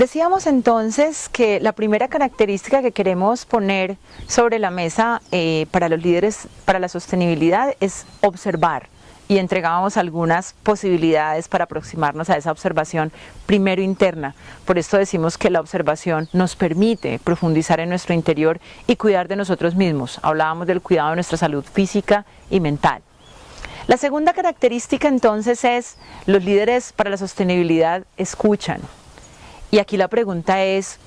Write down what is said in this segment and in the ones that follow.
Decíamos entonces que la primera característica que queremos poner sobre la mesa para los líderes para la sostenibilidad es observar, y entregábamos algunas posibilidades para aproximarnos a esa observación primero interna. Por esto decimos que la observación nos permite profundizar en nuestro interior y cuidar de nosotros mismos. Hablábamos del cuidado de nuestra salud física y mental. La segunda característica entonces es: los líderes para la sostenibilidad escuchan. Y aquí la pregunta es: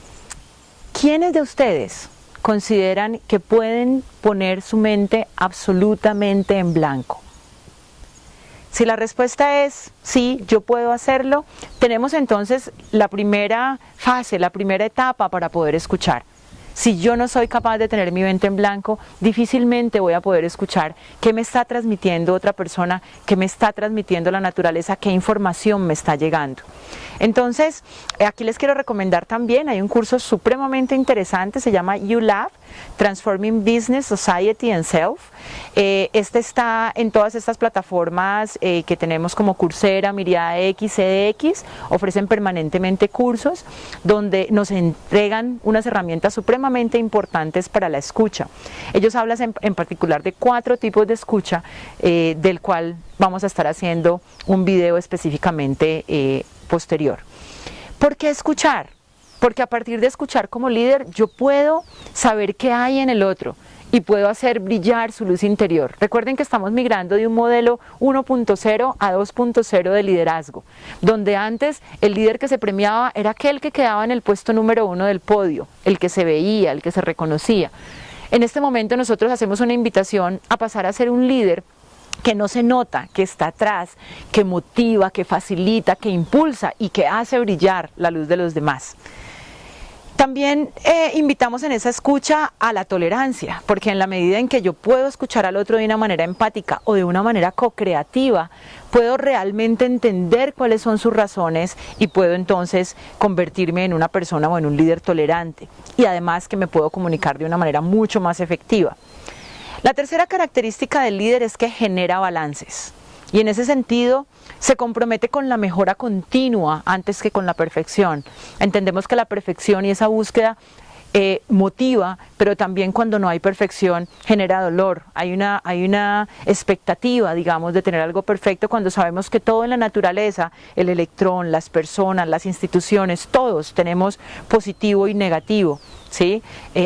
¿quiénes de ustedes consideran que pueden poner su mente absolutamente en blanco? Si la respuesta es sí, yo puedo hacerlo, tenemos entonces la primera fase, la primera etapa para poder escuchar. Si yo no soy capaz de tener mi mente en blanco, difícilmente voy a poder escuchar qué me está transmitiendo otra persona, qué me está transmitiendo la naturaleza, qué información me está llegando. Entonces, aquí les quiero recomendar también, hay un curso supremamente interesante, se llama ULab, Transforming Business, Society and Self. Este está en todas estas plataformas que tenemos como Coursera, Myriad X, CDX, ofrecen permanentemente cursos donde nos entregan unas herramientas supremamente importantes para la escucha. Ellos hablan en particular de 4 tipos de escucha, del cual vamos a estar haciendo un video específicamente posterior. ¿Por qué escuchar? Porque a partir de escuchar como líder yo puedo saber qué hay en el otro y puedo hacer brillar su luz interior. Recuerden que estamos migrando de un modelo 1.0 a 2.0 de liderazgo, donde antes el líder que se premiaba era aquel que quedaba en el puesto número 1 del podio, el que se veía, el que se reconocía. En este momento nosotros hacemos una invitación a pasar a ser un líder que no se nota, que está atrás, que motiva, que facilita, que impulsa y que hace brillar la luz de los demás. También invitamos en esa escucha a la tolerancia, porque en la medida en que yo puedo escuchar al otro de una manera empática o de una manera co-creativa, puedo realmente entender cuáles son sus razones y puedo entonces convertirme en una persona o en un líder tolerante, y además que me puedo comunicar de una manera mucho más efectiva. La tercera característica del líder es que genera balances, y en ese sentido se compromete con la mejora continua antes que con la perfección. Entendemos que la perfección y esa búsqueda motiva, pero también cuando no hay perfección genera dolor. Hay una expectativa, digamos, de tener algo perfecto cuando sabemos que todo en la naturaleza, el electrón, las personas, las instituciones, todos tenemos positivo y negativo. ¿Sí?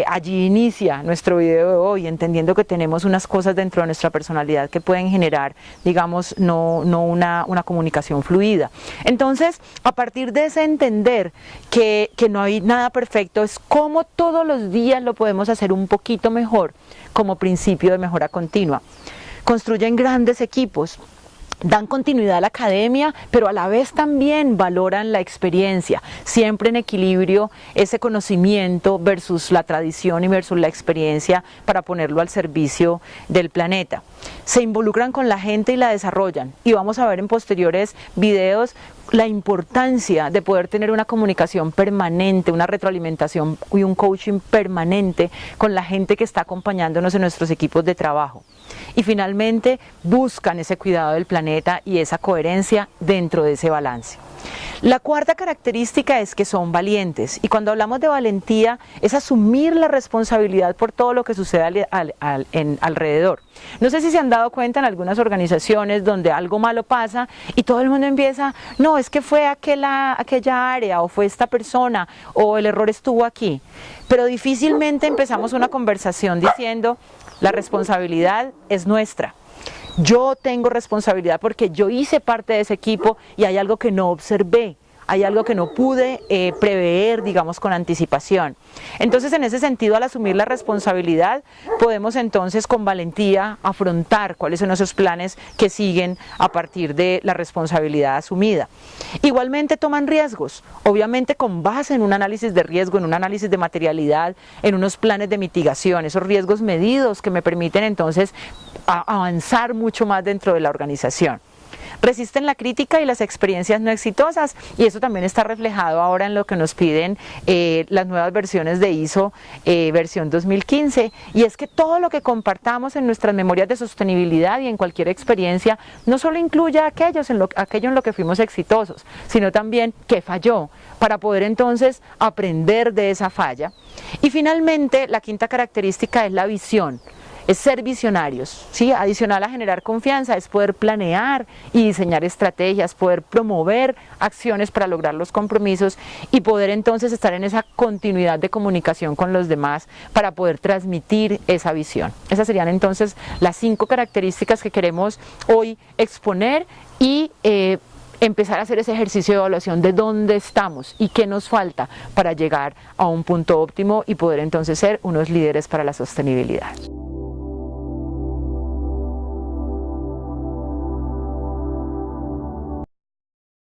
Allí inicia nuestro video de hoy, entendiendo que tenemos unas cosas dentro de nuestra personalidad que pueden generar, digamos, no una comunicación fluida. Entonces, a partir de ese entender que no hay nada perfecto, es cómo todos los días lo podemos hacer un poquito mejor, como principio de mejora continua. Construyen grandes equipos, dan continuidad a la academia, pero a la vez también valoran la experiencia, siempre en equilibrio ese conocimiento versus la tradición y versus la experiencia para ponerlo al servicio del planeta. Se involucran con la gente y la desarrollan, y vamos a ver en posteriores videos la importancia de poder tener una comunicación permanente, una retroalimentación y un coaching permanente con la gente que está acompañándonos en nuestros equipos de trabajo. Y finalmente buscan ese cuidado del planeta y esa coherencia dentro de ese balance. La cuarta característica es que son valientes, y cuando hablamos de valentía es asumir la responsabilidad por todo lo que sucede alrededor. No sé si se han dado cuenta en algunas organizaciones donde algo malo pasa y todo el mundo empieza, no, es que fue aquella área o fue esta persona o el error estuvo aquí, pero difícilmente empezamos una conversación diciendo la responsabilidad es nuestra. Yo tengo responsabilidad porque yo hice parte de ese equipo y hay algo que no observé, hay algo que no pude prever, digamos, con anticipación. Entonces, en ese sentido, al asumir la responsabilidad, podemos entonces con valentía afrontar cuáles son esos planes que siguen a partir de la responsabilidad asumida. Igualmente toman riesgos, obviamente con base en un análisis de riesgo, en un análisis de materialidad, en unos planes de mitigación, esos riesgos medidos que me permiten entonces avanzar mucho más dentro de la organización. resisten la crítica y las experiencias no exitosas, y eso también está reflejado ahora en lo que nos piden las nuevas versiones de ISO versión 2015, y es que todo lo que compartamos en nuestras memorias de sostenibilidad y en cualquier experiencia no solo incluya aquello en lo que fuimos exitosos, sino también qué falló, para poder entonces aprender de esa falla. Y finalmente, la quinta característica es la visión. Es ser visionarios, ¿sí? Adicional a generar confianza, es poder planear y diseñar estrategias, poder promover acciones para lograr los compromisos y poder entonces estar en esa continuidad de comunicación con los demás para poder transmitir esa visión. Esas serían entonces las 5 características que queremos hoy exponer y empezar a hacer ese ejercicio de evaluación de dónde estamos y qué nos falta para llegar a un punto óptimo y poder entonces ser unos líderes para la sostenibilidad.